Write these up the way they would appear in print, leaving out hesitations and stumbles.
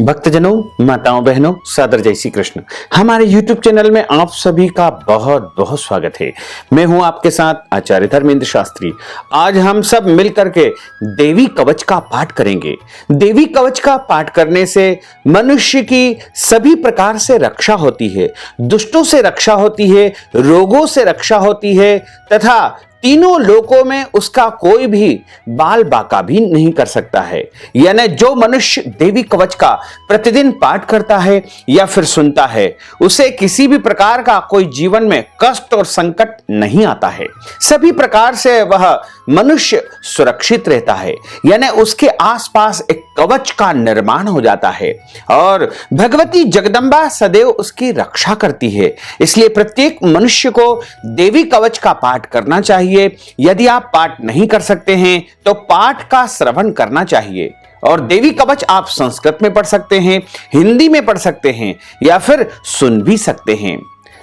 भक्तजनों, माताओं, बहनों, सादर जय श्री कृष्ण। हमारे YouTube चैनल में आप सभी का बहुत बहुत स्वागत है। मैं हूं आपके साथ आचार्य धर्मेंद्र शास्त्री। आज हम सब मिलकर के देवी कवच का पाठ करेंगे। देवी कवच का पाठ करने से मनुष्य की सभी प्रकार से रक्षा होती है, दुष्टों से रक्षा होती है, रोगों से रक्षा होती है तथा तीनों लोकों में उसका कोई भी बाल बाका भी नहीं कर सकता है। यानी जो मनुष्य देवी कवच का प्रतिदिन पाठ करता है या फिर सुनता है, उसे किसी भी प्रकार का कोई जीवन में कष्ट और संकट नहीं आता है। सभी प्रकार से वह मनुष्य सुरक्षित रहता है, यानी उसके आसपास एक कवच का निर्माण हो जाता है और भगवती जगदम्बा सदैव उसकी रक्षा करती है। इसलिए प्रत्येक मनुष्य को देवी कवच का पाठ करना चाहिए। यदि आप पाठ नहीं कर सकते हैं तो पाठ का श्रवण करना चाहिए। और देवी कवच आप संस्कृत में पढ़ सकते हैं, हिंदी में पढ़ सकते हैं या फिर सुन भी सकते हैं।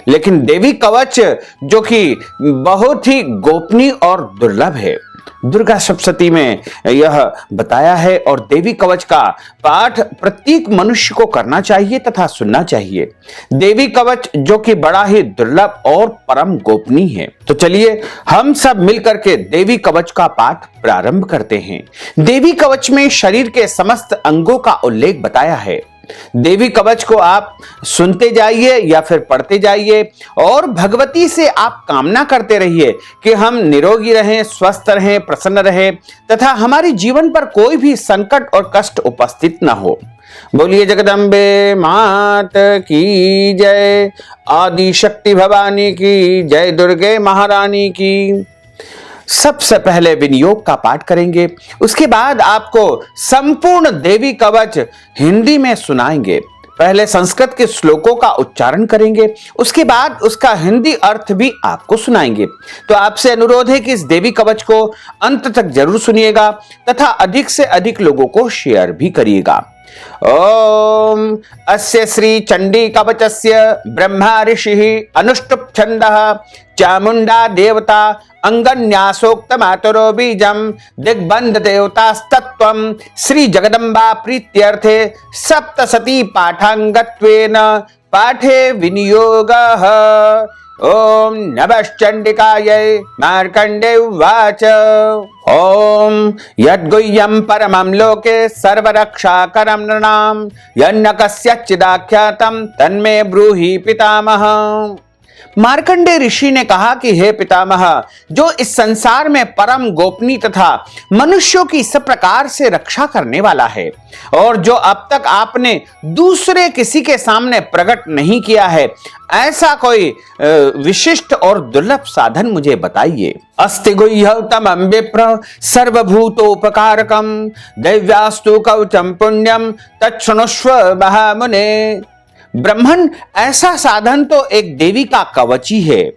लेकिन देवी कवच जो कि बहुत ही गोपनीय और दुर्लभ है, दुर्गा सप्तशती में यह बताया है और देवी कवच का पाठ प्रत्येक मनुष्य को करना चाहिए तथा सुनना चाहिए। देवी कवच जो कि बड़ा ही दुर्लभ और परम गोपनीय है। तो चलिए हम सब मिलकर के देवी कवच का पाठ प्रारंभ करते हैं। देवी कवच में शरीर के समस्त अंगों का उल्लेख बताया है। देवी कवच को आप सुनते जाइए या फिर पढ़ते जाइए और भगवती से आप कामना करते रहिए कि हम निरोगी रहें, स्वस्थ रहें, प्रसन्न रहें तथा हमारे जीवन पर कोई भी संकट और कष्ट उपस्थित न हो। बोलिए जगदम्बे मात की जय, आदि शक्ति भवानी की जय, दुर्गे महारानी की। सबसे पहले विनियोग का पाठ करेंगे, उसके बाद आपको संपूर्ण देवी कवच हिंदी में सुनाएंगे। पहले संस्कृत के श्लोकों का उच्चारण करेंगे, उसके बाद उसका हिंदी अर्थ भी आपको सुनाएंगे। तो आपसे अनुरोध है कि इस देवी कवच को अंत तक जरूर सुनिएगा तथा अधिक से अधिक लोगों को शेयर भी करिएगा। ओम अस्य श्री चंडी कवचस्य ब्रह्मा ऋषिः अनुष्टुप् छन्दः चामुंडा देवता अंगन्यासोक्त मातरो बीजम दिग्बंध देवतास्तत्वं श्री जगदम्बा प्रीत्यर्थे सप्तशती पाठांगत्वेन पाठे विनियोगः। ओम नमश्चंडिकायै। मार्कंडे उवाच ओम यद्गुह्यं परमं लोके सर्वरक्षाकरं नृणां यन्न कस्यचिदाख्यातं तन्मे ब्रूहि पितामह। मार्कंडे ऋषि ने कहा कि हे पितामह, जो इस संसार में परम गोपनीय तथा मनुष्यों की सब प्रकार से रक्षा करने वाला है और जो अब तक आपने दूसरे किसी के सामने प्रकट नहीं किया है, ऐसा कोई विशिष्ट और दुर्लभ साधन मुझे बताइए। अस्ति गुह्यतमं विप्र सर्वभूतोपकारकं दैव्यास्तु कवचम पुण्यम तच्छृणुष्व महामुने। ब्रह्मन, ऐसा साधन तो एक देवी का कवच ही है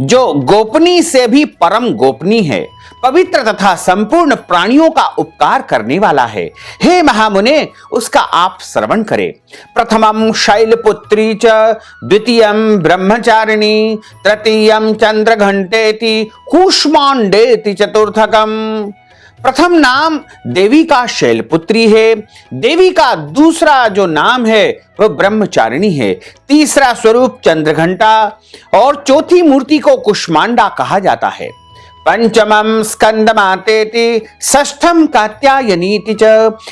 जो गोपनीय से भी परम गोपनीय है, पवित्र तथा संपूर्ण प्राणियों का उपकार करने वाला है। हे महामुने, उसका आप श्रवण करें। प्रथमं शैलपुत्री च, द्वितीयं ब्रह्मचारिणी, तृतीयं चंद्रघंटेति कूष्मांडेति चतुर्थकम। प्रथम नाम देवी का शैलपुत्री है, देवी का दूसरा जो नाम है वह ब्रह्मचारिणी है, तीसरा स्वरूप चंद्रघंटा और चौथी मूर्ति को कुष्मांडा कहा जाता है। पंचमं स्कंदमातेति, षष्ठम कात्यायनीति च,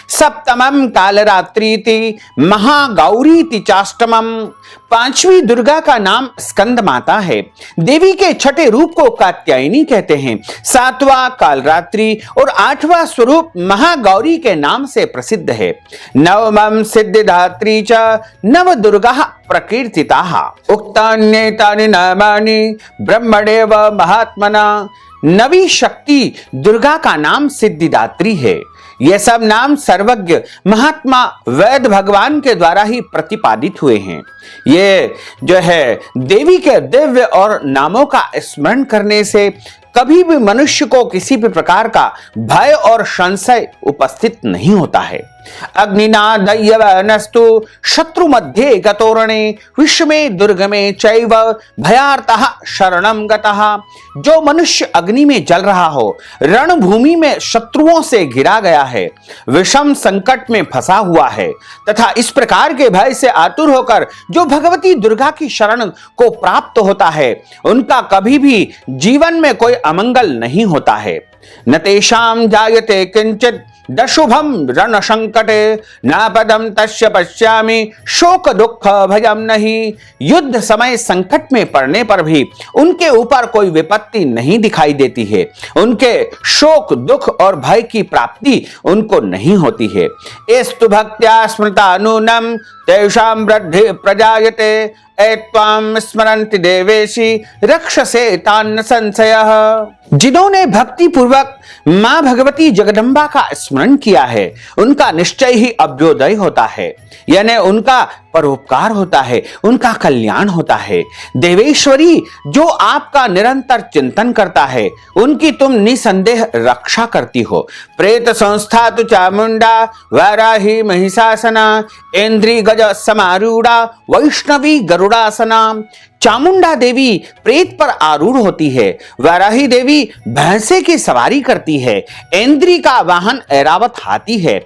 सप्तमं कालरात्रीति, महागौरीति चाष्टमम। पांचवी दुर्गा का नाम स्कंद माता है, देवी के छठे रूप को कात्यायनी कहते हैं, सातवां कालरात्रि और आठवां स्वरूप महागौरी के नाम से प्रसिद्ध है। नवमं सिद्धिदात्री च, नव दुर्गा प्रकीर्तिताः। उक्तान्येतानि नामानि ब्रह्मणेव महात्मना। नवी शक्ति दुर्गा का नाम सिद्धिदात्री है। यह सब नाम सर्वज्ञ महात्मा वैद भगवान के द्वारा ही प्रतिपादित हुए हैं। ये जो है देवी के दिव्य और नामों का स्मरण करने से कभी भी मनुष्य को किसी भी प्रकार का भय और संशय उपस्थित नहीं होता है। अग्निना दय्यवनस्तु शत्रु मध्ये गतोरणे विश्वमे दुर्गमे चैव भयार्तः शरणं गतः। जो मनुष्य अग्नि में जल रहा हो, रणभूमि में शत्रुओं से घिरा गया है, विषम संकट में फंसा हुआ है तथा इस प्रकार के भय से आतुर होकर जो भगवती दुर्गा की शरण को प्राप्त होता है, उनका कभी भी जीवन में कोई अमंगल नहीं होता है। न तेषां जायते किंचित दशुभम रण संकटे न पदम तस्य पश्यामि शोक दुख भयम नहीं। युद्ध समय संकट में पड़ने पर भी उनके ऊपर कोई विपत्ति नहीं दिखाई देती है, उनके शोक दुख और भय की प्राप्ति उनको नहीं होती है। एस्तु भक्त्या स्मृता नूनम तेषां वृद्धि प्रजायते एत्वां स्मरन्ति देवेशी रक्षसे तान् संशयः। जिन्होंने भक्ति पूर्वक मां भगवती जगदम्बा का स्मरण किया है, उनका निश्चय ही अभ्युदय होता है, यानी उनका परोपकार होता है, उनका कल्याण होता है। देवेश्वरी जो आपका निरंतर चिंतन करता है, उनकी तुम निसंदेह रक्षा करती हो। प्रेत संस्था तु चामुंडा वाराही महिषासना इंद्री गज समारूढ़ा वैष्णवी गरुड़ासना। चामुंडा देवी प्रेत पर आरूढ़ होती है, वाराही देवी भैंसे की सवारी करती है, इंद्री का वाहन ऐरावत हाथी है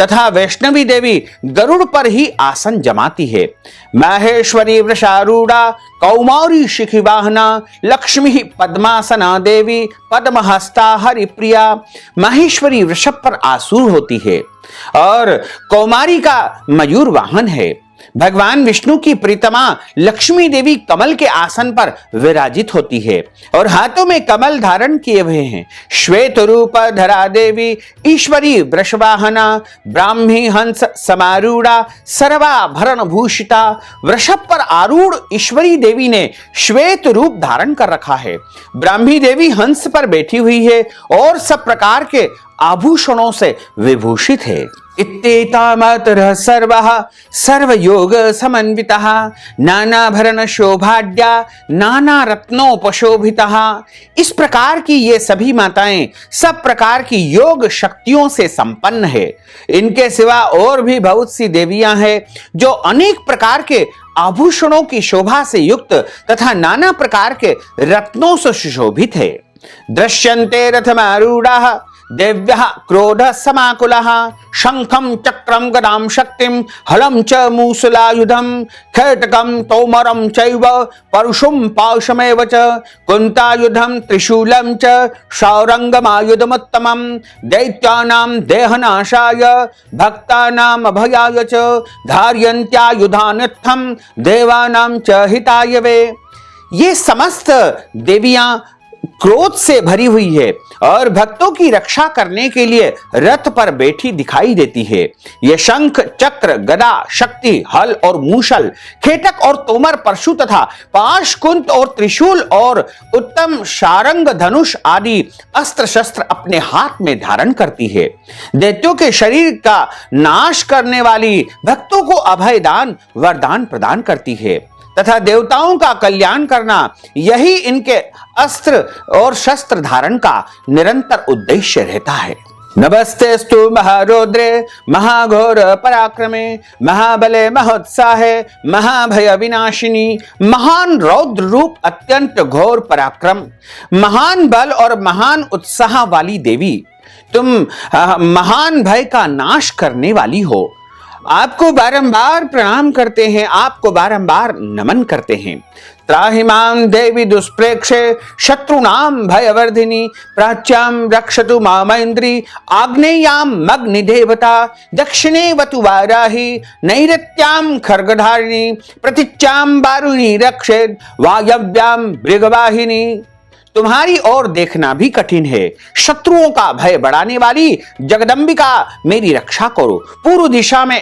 तथा वैष्णवी देवी गरुड़ पर ही आसन जमाती है। माहेश्वरी वृषारूढ़ा कौमारी शिखी वाहना लक्ष्मी पद्मासना देवी पद्महस्ता हरिप्रिया। माहेश्वरी वृषभ पर आसूर होती है और कौमारी का मयूर वाहन है। भगवान विष्णु की प्रीतमा लक्ष्मी देवी कमल के आसन पर विराजित होती है और हाथों में कमल धारण किए हुए हैं। श्वेत रूप धरा देवी ईश्वरी वृषवाहना ब्राह्मी हंस समारूढ़ा सर्वाभरण भूषिता। वृषभ पर आरूढ़ ईश्वरी देवी ने श्वेत रूप धारण कर रखा है। ब्राह्मी देवी हंस पर बैठी हुई है और सब प्रकार के आभूषणों से विभूषित है। इत्येतामातरः सर्वः सर्वयोग समन्वितः नानाभरण शोभाढ्या नाना रत्नोपशोभितः। इस प्रकार की ये सभी माताएं सब प्रकार की योग शक्तियों से संपन्न है। इनके सिवा और भी बहुत सी देवियां हैं जो अनेक प्रकार के आभूषणों की शोभा से युक्त तथा नाना प्रकार के रत्नों से सुशोभित है। दृश्यन्ते रथमारूढ़ाः देव्यः क्रोध समाकुलः शंखं चक्रं गदां शक्तिं हलं च मूसलायुधं खड्गं तोमरं चैव परशुं पाशमेव च कुन्तायुधं त्रिशूलं च शौरंगमायुधमुत्तमं दैत्यानां देहनाशाय भक्तानां अभयाय च धारयन्त्यायुधानित्थं देवानां च हिताय वे। ये समस्त देवियां क्रोध से भरी हुई है और भक्तों की रक्षा करने के लिए रथ पर बैठी दिखाई देती है। ये शंख चक्र गदा शक्ति हल और मूसल खेटक और तोमर परशु तथा पाश कुंत और त्रिशूल और उत्तम शारंग धनुष आदि अस्त्र शस्त्र अपने हाथ में धारण करती है। दैत्यों के शरीर का नाश करने वाली भक्तों को अभय दान वरदान प्रदान करती है तथा देवताओं का कल्याण करना यही इनके अस्त्र और शस्त्र धारण का निरंतर उद्देश्य रहता है। नमस्तेस्तु महारौद्रे महाघोर पराक्रमे महाबले महोत्साहे महाभय विनाशिनी। महान रौद्र रूप अत्यंत घोर पराक्रम महान बल और महान उत्साह वाली देवी, तुम महान भय का नाश करने वाली हो। आपको बारंबार प्रणाम करते हैं, आपको बारंबार नमन करते हैं। त्राहि मां देवी दुष्प्रेक्षे शत्रुनां भयवर्धिनी प्राच्यां रक्षतु मामैन्द्री आग्नेयां मग्निदेवता दक्षिणे वतु वाराही नैऋत्यां खड्गधारिणी प्रतीच्यां वारुणी रक्षेत् वायव्यां मृगवाहिनी। तुम्हारी ओर देखना भी कठिन है, शत्रुओं का भय बढ़ाने वाली जगदम्बिका मेरी रक्षा करो। पूर्व दिशा में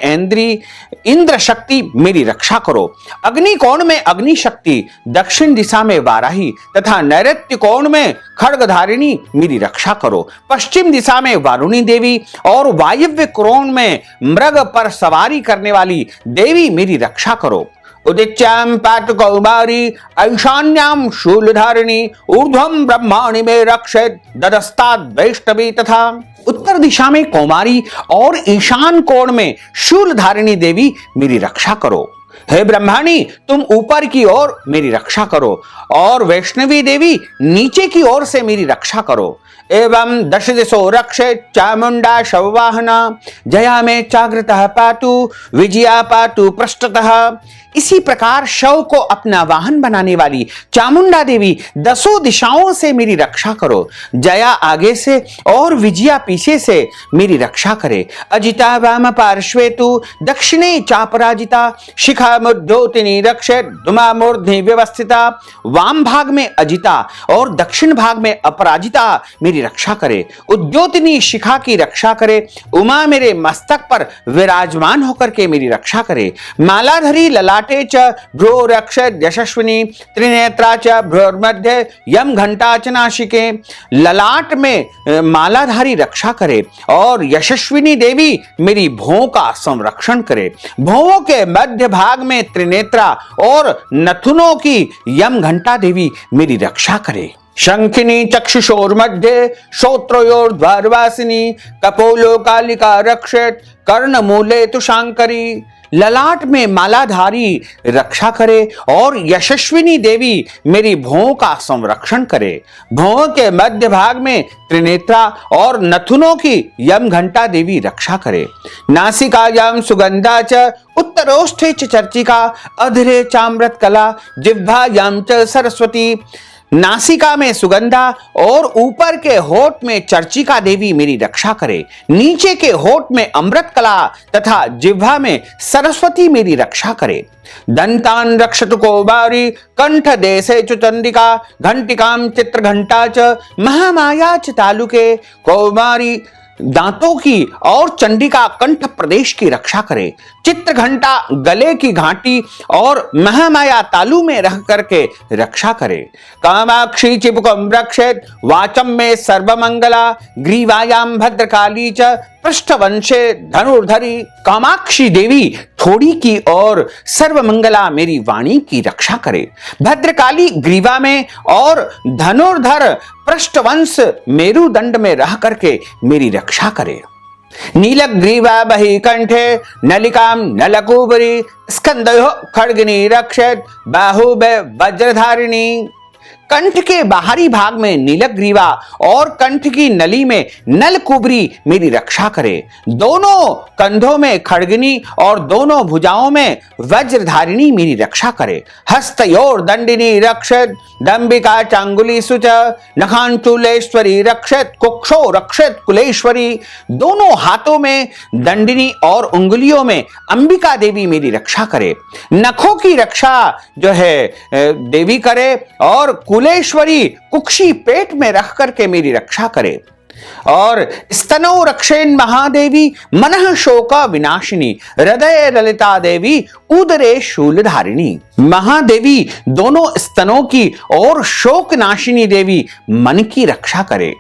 इंद्र शक्ति मेरी रक्षा करो। अग्नि कोण में अग्नि शक्ति, दक्षिण दिशा में वाराही तथा नैऋत्य कोण में खड्गधारिणी मेरी रक्षा करो। पश्चिम दिशा में वारुणी देवी और वायव्य कोण में मृग पर सवारी करने वाली देवी मेरी रक्षा करो। उदिच्यां पातु कौमारी ऐशान्यां शूलधारिणी ऊर्ध्वं ब्रह्माणि में रक्षेत ददस्ताद् वैष्णवी तथा। उत्तर दिशा में कौमारी और ईशान कोण में शूलधारिणी देवी मेरी रक्षा करो। हे ब्रह्माणी, तुम ऊपर की ओर मेरी रक्षा करो और वैष्णवी देवी नीचे की ओर से मेरी रक्षा करो। एवं दश दिशो रक्षेत चामुंडा शववाहना जया में चाग्रतः पातु विजया पातु पृष्ठतः। इसी प्रकार शव को अपना वाहन बनाने वाली चामुंडा देवी दसों दिशाओं से मेरी रक्षा करो। जया आगे से और विजया पीछे से मेरी रक्षा करे। अजिता वाम पार्श्वे तु दक्षिणे चापराजिता शिखा मुद्योतिनी रक्षेत धुमा मूर्ध्नि व्यवस्थिता। वाम भाग में अजिता और दक्षिण भाग में अपराजिता मेरी रक्षा करे। उद्योतिनी शिखा की रक्षा करे। उमा मेरे मस्तक पर विराजमान होकर के मेरी रक्षा करे। मालाधरी ललाटे च भ्रो रक्षेत यशस्विनी त्रिनेत्रा च भ्रोर्मध्ये यम घंटा च नासिके। ललाट में मालाधारी रक्षा करे और यशस्विनी देवी मेरी भौं का संरक्षण करे। भौं के मध्य भाग में त्रिनेत्रा और नथुनों की यम घंटा देवी मेरी रक्षा करे। शंखिनी चक्षुषोर मध्य श्रोत्रयोर द्वारवासिनी कपोलो कालिका रक्षेत कर्णमूले तुषांकरी। ललाट में मालाधारी रक्षा करे और यशस्विनी देवी मेरी भौं का संरक्षण करे। भौं के मध्य भाग में त्रिनेत्रा और नथुनों की यम घंटा देवी रक्षा करे। नासिकायां सुगंधा च उत्तरोष्ठे च चर्चिका अधरे चामृत कला जिह्वायां च सरस्वती। नासिका में सुगंधा और ऊपर के होठ में चर्चिका देवी मेरी रक्षा करे। नीचे के होठ में अमृत कला तथा जिह्वा में सरस्वती मेरी रक्षा करे। दंतान रक्षतु कौमारी कंठ देशे च चंडिका घंटिकां चित्र घंटा च महामाया च तालुके। कौमारी दांतों की और चंडिका कंठ प्रदेश की रक्षा करे। चित्र घंटा गले की घाटी और महामाया तालु में रह करके रक्षा करे। कामाक्षी चिपुकम रक्षेत वाचम में सर्वमंगला ग्रीवायाम भद्रकाली च पृष्ठवंशे धनुर्धरी। कामाक्षी देवी थोड़ी की और सर्वमंगला मेरी वाणी की रक्षा करे। भद्रकाली ग्रीवा में और धनुर्धर पृष्ठवंश मेरुदंड में रह करके मेरी रक्षा करे। नीलग्रीवा बहि कंठे नलिकां नलकूबरी स्कंदयो खड्गिनी रक्षेत बाहुबे वज्रधारिणी। कंठ के बाहरी भाग में नीलग्रीवा और कंठ की नली में नलकुबरी मेरी रक्षा करे। दोनों कंधों में खड्गिनी और दोनों भुजाओं में वज्रधारिणी मेरी रक्षा करे। हस्तयोर दंडिनी रक्षेत दंबिका चांगुली सुच नखांचूलेश्वरी रक्षेत कुक्षो रक्षेत कुलेश्वरी। दोनों हाथों में दंडिनी और उंगलियों में अंबिका देवी मेरी रक्षा करे। नखों की रक्षा जो है देवी करे और कुलेश्वरी कुक्षी पेट में रख करके मेरी रक्षा करे। और स्तनो रक्षेन महादेवी मनः शोक विनाशिनी हृदय ललिता देवी उदरे शूलधारिणी। महादेवी दोनों स्तनों की और शोक नाशिनी देवी मन की रक्षा करे।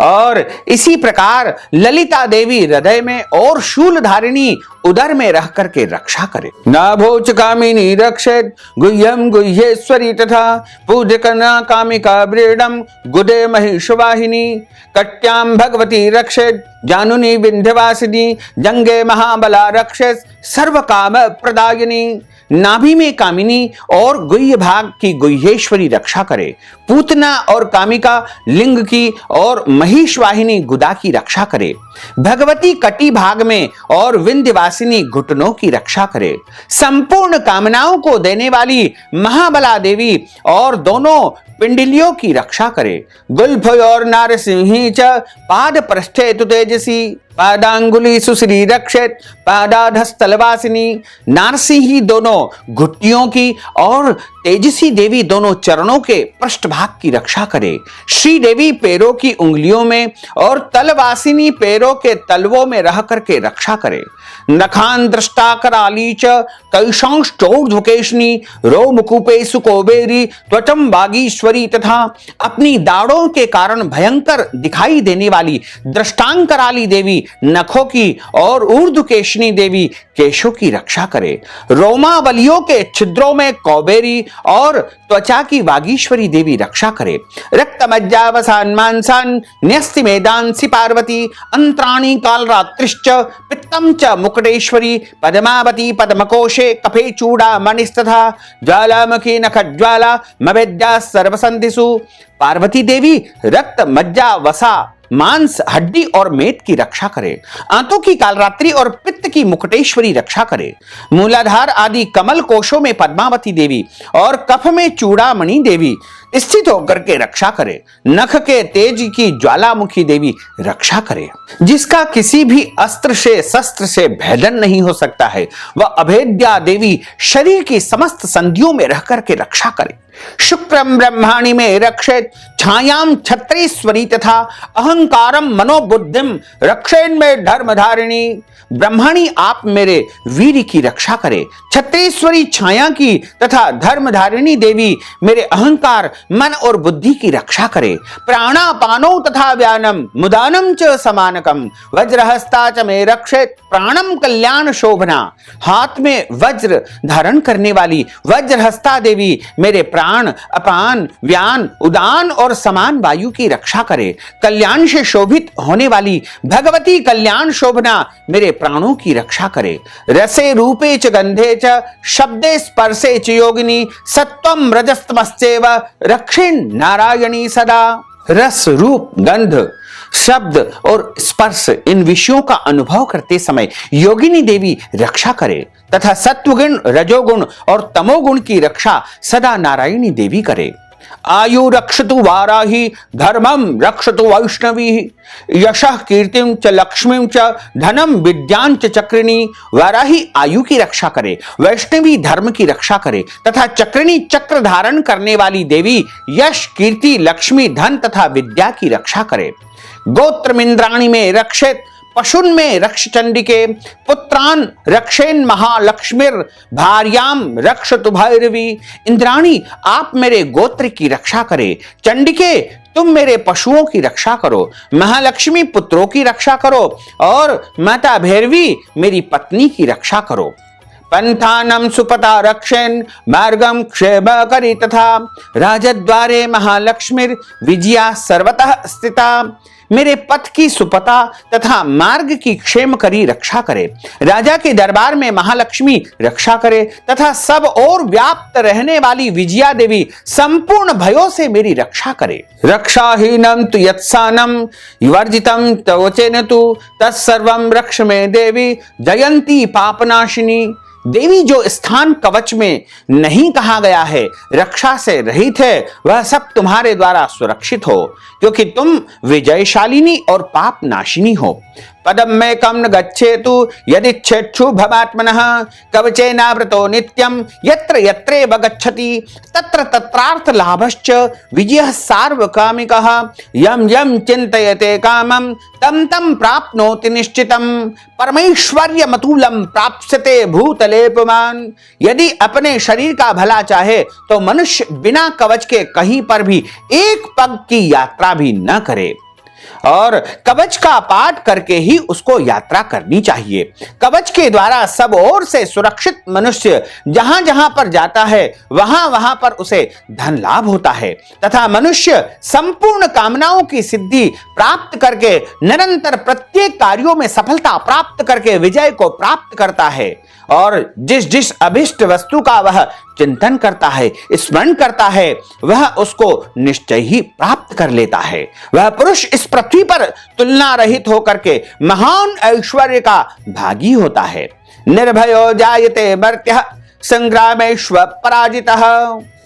और इसी प्रकार ललिता देवी हृदय में और शूलधारिणी उदर में रह करके रक्षा करे। नाभोच कामिनी रक्षेत गुह्यम गुह्येश्वरी तथा पूजकना कामिका ब्रीडम गुदे महिषवाहिनी। कट्याम भगवती रक्षेत जानुनी विंध्यवासिनी जंगे महाबला रक्षेत सर्व काम प्रदायिनी। नाभि में कामिनी और गुह्य भाग की गुह्येश्वरी रक्षा करे। पूतना और कामिका लिंग की और महिषवाहिनी गुदा की रक्षा करे। भगवती कटी भाग में और विंध्यवासिनी घुटनों की रक्षा करे। संपूर्ण कामनाओं को देने वाली महाबला देवी और दोनों पिंडलियों की रक्षा करे। गुल्फ और नारसिंही च पाद पृष्ठे तु तेजसी पादांगुली सुश्री रक्षेत पादाधस्तलवासिनी। नारसिंही दोनों घुट्टियों की और तेजसी देवी दोनों चरणों के पृष्ठभाग की रक्षा करे। श्री देवी पैरों की उंगलियों में और तलवासिनी पैरों के तलवों में रह करके रक्षा करे। नखान दृष्टा कराली च कैशांश्चोर्ध्वकेशनी रोमकूपेषु कौबेरी त्वचम बागीश्वरी तथा अपनी दाढ़ों के कारण भयंकर दिखाई देने वाली दृष्टांकराली देवी नखों की और ऊर्ध्वकेशनी देवी केशों की रक्षा करे। रोमावलियों के छिद्रों में कौबेरी और त्वचा की वागीश्वरी देवी रक्षा करे। रक्तमज्जावसान मांसान न्यस्ति मेदांसि पार्वती अंतराणी कालरात्रिश्च पित्तम च मुकुटेश्वरी पद्मावती पद्मकोशे कफे चूड़ा मणिस्तथा ज्वालामुखी नखज्वाला मवेद्या सर्वसंधिषु। पार्वती देवी रक्त मज्जा वसा मांस हड्डी और मेद की रक्षा करे। आंतों की कालरात्रि और पित्त की मुकुटेश्वरी रक्षा करे। मूलाधार आदि कमल कोशों में पद्मावती देवी और कफ में चूड़ामणि देवी स्थित होकर के रक्षा करे। नख के तेज की ज्वालामुखी देवी रक्षा करे। जिसका किसी भी अस्त्र से शस्त्र से भेदन नहीं हो सकता है, वह अभेद्या देवी शरीर की समस्त संधियों में रह करके रक्षा करे। शुक्रम ब्रह्माणि में रक्षेत छायाम छत्रेश्वरी तथा अहंकारम मनोबुद्धिम रक्षेन में धर्मधारिणी। ब्रह्माणी आप मेरे वीर की रक्षा करे। छत्रेश्वरी छाया की तथा धर्मधारिणी देवी मेरे अहंकार मन और बुद्धि की रक्षा करे। प्राणापानो तथा व्यानम मुदानम च समानकम वज्रहस्ता च में रक्षेत प्राणम कल्याण शोभना। हाथ में वज्र धारण करने वाली वज्रहस्ता देवी मेरे प्राण अपान व्यान उदान और समान वायु की रक्षा करे। कल्याण से शोभित होने वाली भगवती कल्याण शोभना मेरे प्राणों की रक्षा करे। रसे रूपे च गंधे च शब्दे स्पर्शे च योगिनी सत्वम रजस्तमश्चैव रक्षेन नारायणी सदा। रस रूप गंध शब्द और स्पर्श इन विषयों का अनुभव करते समय योगिनी देवी रक्षा करे तथा सत्वगुण रजोगुण और तमोगुण की रक्षा सदा नारायणी देवी करे। आयु रक्षतु वाराही धर्मम रक्षतु वैष्णवी यशः कीर्तिम च लक्ष्मीम च धनम विद्यां च चक्रिणी। वाराही आयु की रक्षा करे, वैष्णवी धर्म की रक्षा करे तथा चक्रिणी चक्र धारण करने वाली देवी यश कीर्ति लक्ष्मी धन तथा विद्या की रक्षा करे। गोत्रमिंद्राणी में रक्षित पशुन में रक्ष चंडिके पुत्रान रक्षेन महालक्ष्मीर भार्याम रक्षतु भैरवी। इंद्राणी आप मेरे गोत्र की रक्षा करे। चंडिके तुम मेरे पशुओं की रक्षा करो। महालक्ष्मी पुत्रों की रक्षा करो और माता भैरवी मेरी पत्नी की रक्षा करो। पंथानम सुपता रक्षेन मार्गम क्षेम करी तथा राजद्वारे महालक्ष्मीर विजया सर्वतः स्थिता। मेरे पथ की सुपता तथा मार्ग की क्षेम करी रक्षा करे। राजा के दरबार में महालक्ष्मी रक्षा करे तथा सब और व्याप्त रहने वाली विजया देवी संपूर्ण भयों से मेरी रक्षा करे। रक्षाहीनम तु यत्सानम वर्जितम तवचेन तु तत्सर्वम रक्ष में देवी जयंती पापनाशिनी। देवी जो स्थान कवच में नहीं कहा गया है, रक्षा से रहित है, वह सब तुम्हारे द्वारा सुरक्षित हो, क्योंकि तुम विजयशालिनी और पाप नाशिनी हो। पदम में कम न गच्छेतु यदिच्छेक्षु भवात्मनः कवचेनावृतो नित्यम यत्र यत्रेव गच्छति तत्र तत्रार्थ लाभश्च विजयः सार्वकामिकः यम यम चिन्तयते कामं तम तम प्राप्नोति निश्चितम परमेश्वर्यमतुलं प्राप्स्यते भूतले पुमान्। यदि अपने शरीर का भला चाहे तो मनुष्य बिना कवच के कहीं पर भी एक पग की यात्रा भी न करे और कवच का पाठ करके ही उसको यात्रा करनी चाहिए। कवच के द्वारा सब ओर से सुरक्षित मनुष्य जहां जहां पर जाता है वहां वहां पर उसे धन लाभ होता है तथा मनुष्य संपूर्ण कामनाओं की सिद्धि प्राप्त करके निरंतर प्रत्येक कार्यों में सफलता प्राप्त करके विजय को प्राप्त करता है और जिस जिस अभिष्ट वस्तु का वह चिंतन करता है स्मरण करता है वह उसको निश्चय ही प्राप्त कर लेता है। वह पुरुष इस पृथ्वी पर तुलना रहित होकर के महान ऐश्वर्य का भागी होता है। निर्भयो जायते मर्त्यः संग्रामेष्व पराजितः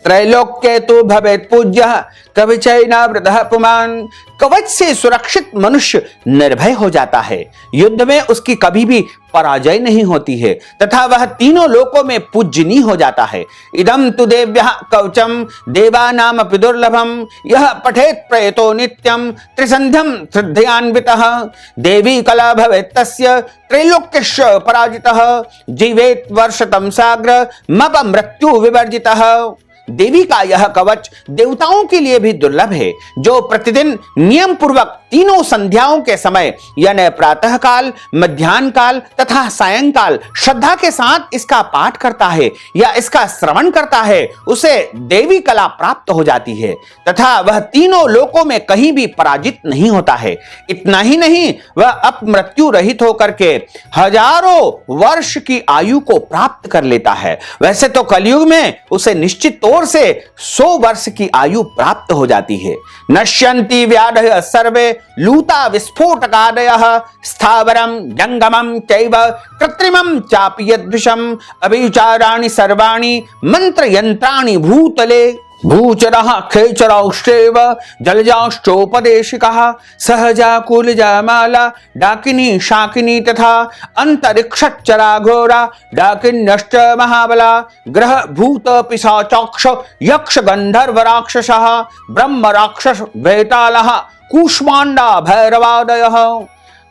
त्रैलोक्ये तो भवेत् पूज्यः कवचैनावृतः पुमान्। कवच से सुरक्षित मनुष्य निर्भय हो जाता है, युद्ध में उसकी कभी भी पराजय नहीं होती है तथा वह तीनों लोकों में पूज्यनीय हो जाता है। इदं तु देव्यः कवचम देवानामपि दुर्लभम यह पठेत् प्रयतो नित्यम त्रिसंध्यम श्रद्धयान्वितः। देवी कला भवेत् तस्य त्रैलोक्यश्च पराजितः जीवेत् वर्षतम साग्र मप मृत्यु विवर्जितः। देवी का यह कवच देवताओं के लिए भी दुर्लभ है, जो प्रतिदिन नियम पूर्वक तीनों संध्याओं के समय यानी प्रातः काल, मध्याह्न काल तथा सायंकाल श्रद्धा के साथ इसका पाठ करता है या इसका श्रवण करता है, उसे देवी कला प्राप्त हो जाती है तथा वह तीनों लोकों में कहीं भी पराजित नहीं होता है। इतना ही नहीं, वह अपमृत्यु रहित होकर के हजारों वर्ष की आयु को प्राप्त कर लेता है। वैसे तो कलयुग में उसे निश्चित तौर से 100 वर्ष की आयु प्राप्त हो जाती है। नश्यन्ति व्याधयः सर्वे लूता विस्फोटकादयः स्थावरम जंगमम चैव कृत्रिमम चापि यद्विषम अभिचाराणि सर्वाणि मंत्र यंत्राणि भूतले। भूचरः खेचरौश्चैव जलजाश्चोपदेशिकः सहजा कुलजा माला डाकिनी शाकिनी तथा अंतरिक्षचरा घोरा डाकिन्यश्च महाबला ग्रह भूत पिशाचाक्ष यक्ष गंधर्व राक्षसः ब्रह्म राक्षस वेतालः कूष्मांडा भैरवादयः।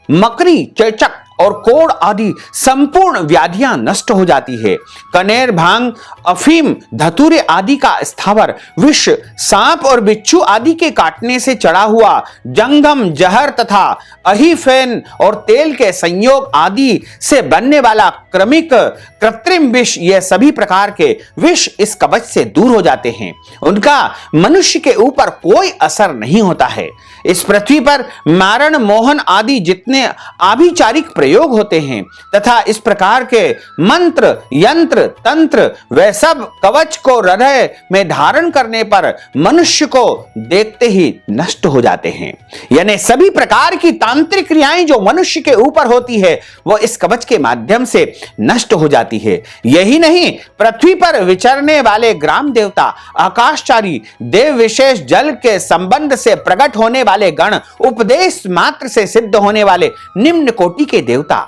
मकरी, चेचक और कोढ़ आदि संपूर्ण व्याधियां नष्ट हो जाती है। कनेर, भांग, अफीम, धतूरे आदि का स्थावर विष, सांप और बिच्छू आदि के काटने से चढ़ा हुआ जंगम, जहर तथा अहिफेन और तेल के संयोग आदि से बनने वाला क्रमिक कृत्रिम विष, ये सभी प्रकार के विष इस कवच से दूर हो जाते हैं। उनका मनुष्य के ऊपर कोई असर नहीं होता है। इस पृथ्वी पर मारण, मोहन आदि जितने आभिचारिक प्रयोग होते हैं तथा इस प्रकार के मंत्र, यंत्र, तंत्र वे सब कवच को हृदय में धारण करने पर मनुष्य को देखते ही नष्ट हो जाते हैं। यानी सभी प्रकार की तांत्रिक क्रियाएं जो मनुष्य के ऊपर होती है वो इस कवच के माध्यम से नष्ट हो जाती है। यही नहीं, पृथ्वी पर विचरने वाले ग्राम देवता, आकाशचारी देव, विशेष जल के संबंध से प्रकट होने वाले गण, उपदेश मात्र से सिद्ध होने वाले निम्न कोटि के देवता,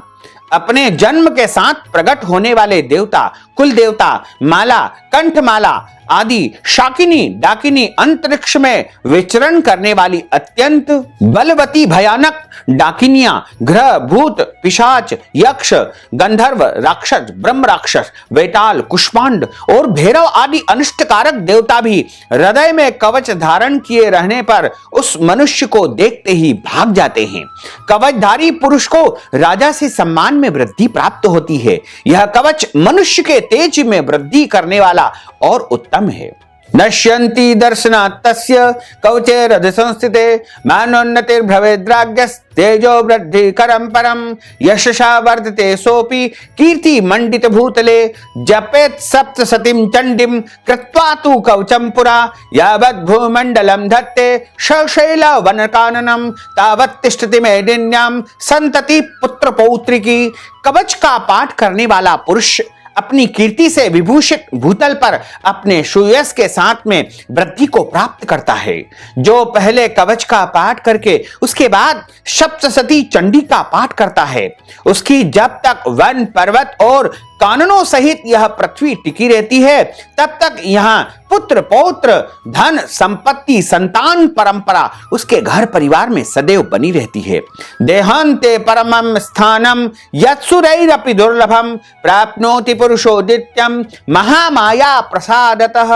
अपने जन्म के साथ प्रकट होने वाले देवता, कुल देवता, माला, कंठमाला आदि, शाकिनी, डाकिनी, अंतरिक्ष में विचरण करने वाली अत्यंत बलवती भयानक डाकिनियां, ग्रह, भूत, पिशाच, यक्ष, गंधर्व, राक्षस, ब्रह्म राक्षस, वेताल, कुष्मांड और भैरव आदि अनिष्टकारक देवता भी हृदय में कवच धारण किए रहने पर उस मनुष्य को देखते ही भाग जाते हैं। कवचधारी पुरुष को राजा से सम्मान में वृद्धि प्राप्त होती है। यह कवच मनुष्य के तेज में वृद्धि करने वाला और उत्तम है। नश्यन्ति दर्शनात् तस्य कवचे रथ संस्थिते मानोन्नतिर्भवेद्राज्ञस्तेजो वृद्धि करम परम यशसा वर्धते सोपि कीर्ति मंडित भूतले जपेत् सप्तसतीं चंडीं कृत्वा तु कवचम पुरा यावत् भूमंडलम धत्ते शैल वनकाननम तावत् तिष्ठति मेदिन्याम संतति पुत्र पौत्रिकी। कवच का पाठ करने वाला पुरुष अपनी कीर्ति से विभूषित भूतल पर अपने सुयश के साथ में वृद्धि को प्राप्त करता है। जो पहले कवच का पाठ करके उसके बाद सप्तसती चंडी का पाठ करता है, उसकी जब तक वन, पर्वत और काननों सहित यह पृथ्वी टिकी रहती है तब तक यहाँ पुत्र, पौत्र, धन, संपत्ति, संतान परंपरा उसके घर परिवार में सदैव बनी रहती है। देहांते परमम स्थानम यत्सुरैरपि दुर्लभम प्राप्नोति पुरुषोदित्यम महामाया प्रसादतः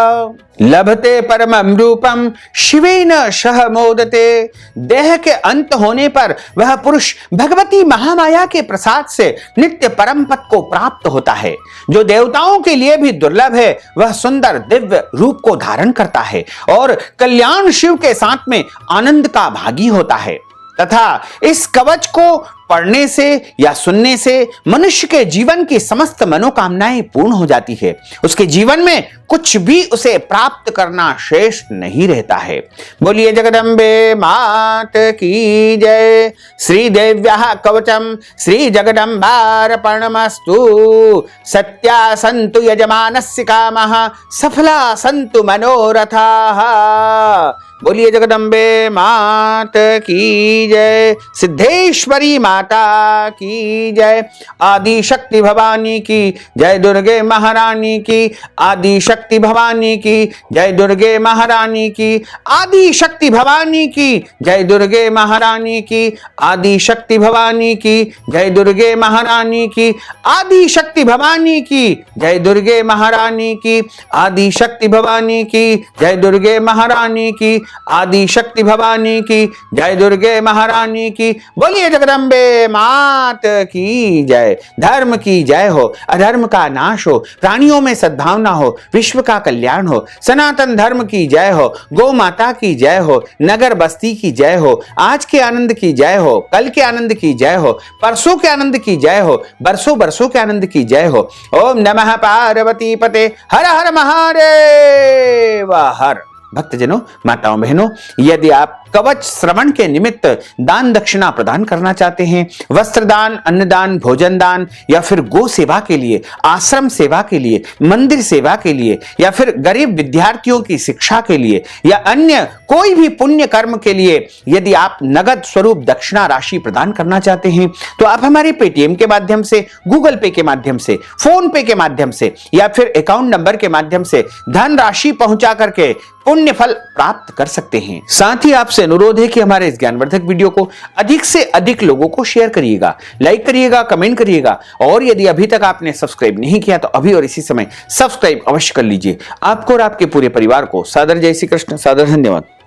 लभते परमं रूपम शिवेन सह मोदते। देह के अंत होने पर वह पुरुष भगवती महामाया के प्रसाद से नित्य परम पद को प्राप्त होता है। जो देवताओं के लिए भी दुर्लभ है, वह सुंदर दिव्य रूप को धारण करता है और कल्याण शिव के साथ में आनंद का भागी होता है तथा इस कवच को पढ़ने से या सुनने से मनुष्य के जीवन की समस्त मनोकामनाएं पूर्ण हो जाती है। उसके जीवन में कुछ भी उसे प्राप्त करना शेष नहीं रहता है। बोलिए जगदम्बे मात की जय। श्री देव्याः कवचम श्री जगदम्बार्पणमस्तु। सत्या सन्तु यजमानस्य कामः सफला सन्तु मनोरथाः। बोलिए जगदम्बे मात की जय। सिद्धेश्वरी माता की जय। आदि शक्ति भवानी की जय। दुर्गे महारानी की। आदि शक्ति भवानी की जय। दुर्गे महारानी की। आदि शक्ति भवानी की जय। दुर्गे महारानी की। आदि शक्ति भवानी की जय। दुर्गे महारानी की। आदि शक्ति भवानी की जय। दुर्गे महारानी की। आदि शक्ति भवानी की जय। दुर्गे महारानी की। आदि शक्ति भवानी की जय। दुर्गे महारानी की। बोलिए जगदम्बे मात की जय। धर्म की जय हो, अधर्म का नाश हो, प्राणियों में सद्भावना हो, विश्व का कल्याण हो। सनातन धर्म की जय हो, गौ माता की जय हो, नगर बस्ती की जय हो, आज के आनंद की जय हो, कल के आनंद की जय हो, परसों के आनंद की जय हो, बरसों बरसों के आनंद की जय हो। ओम नमः पार्वती पते हर हर महादेव हर। भक्तजनों, माताओं बहनों, यदि आप कवच श्रवण के निमित्त दान दक्षिणा प्रदान करना चाहते हैं, वस्त्र दान, अन्नदान, भोजन दान, या फिर गो सेवा के लिए, आश्रम सेवा के लिए, मंदिर सेवा के लिए, या फिर गरीब विद्यार्थियों की शिक्षा के लिए, या अन्य कोई भी पुण्य कर्म के लिए यदि आप नगद स्वरूप दक्षिणा राशि प्रदान करना चाहते हैं, तो आप हमारे पेटीएम के माध्यम से, गूगल पे के माध्यम से, फोन पे के माध्यम से, या फिर अकाउंट नंबर के माध्यम से धन राशि पहुंचा करके पुण्य फल प्राप्त कर सकते हैं। साथ ही आपसे अनुरोध है कि हमारे इस ज्ञानवर्धक वीडियो को अधिक से अधिक लोगों को शेयर करिएगा, लाइक करिएगा, कमेंट करिएगा, और यदि अभी तक आपने सब्सक्राइब नहीं किया तो अभी और इसी समय सब्सक्राइब अवश्य कर लीजिए। आपको और आपके पूरे परिवार को सादर जय श्री कृष्ण, सादर धन्यवाद।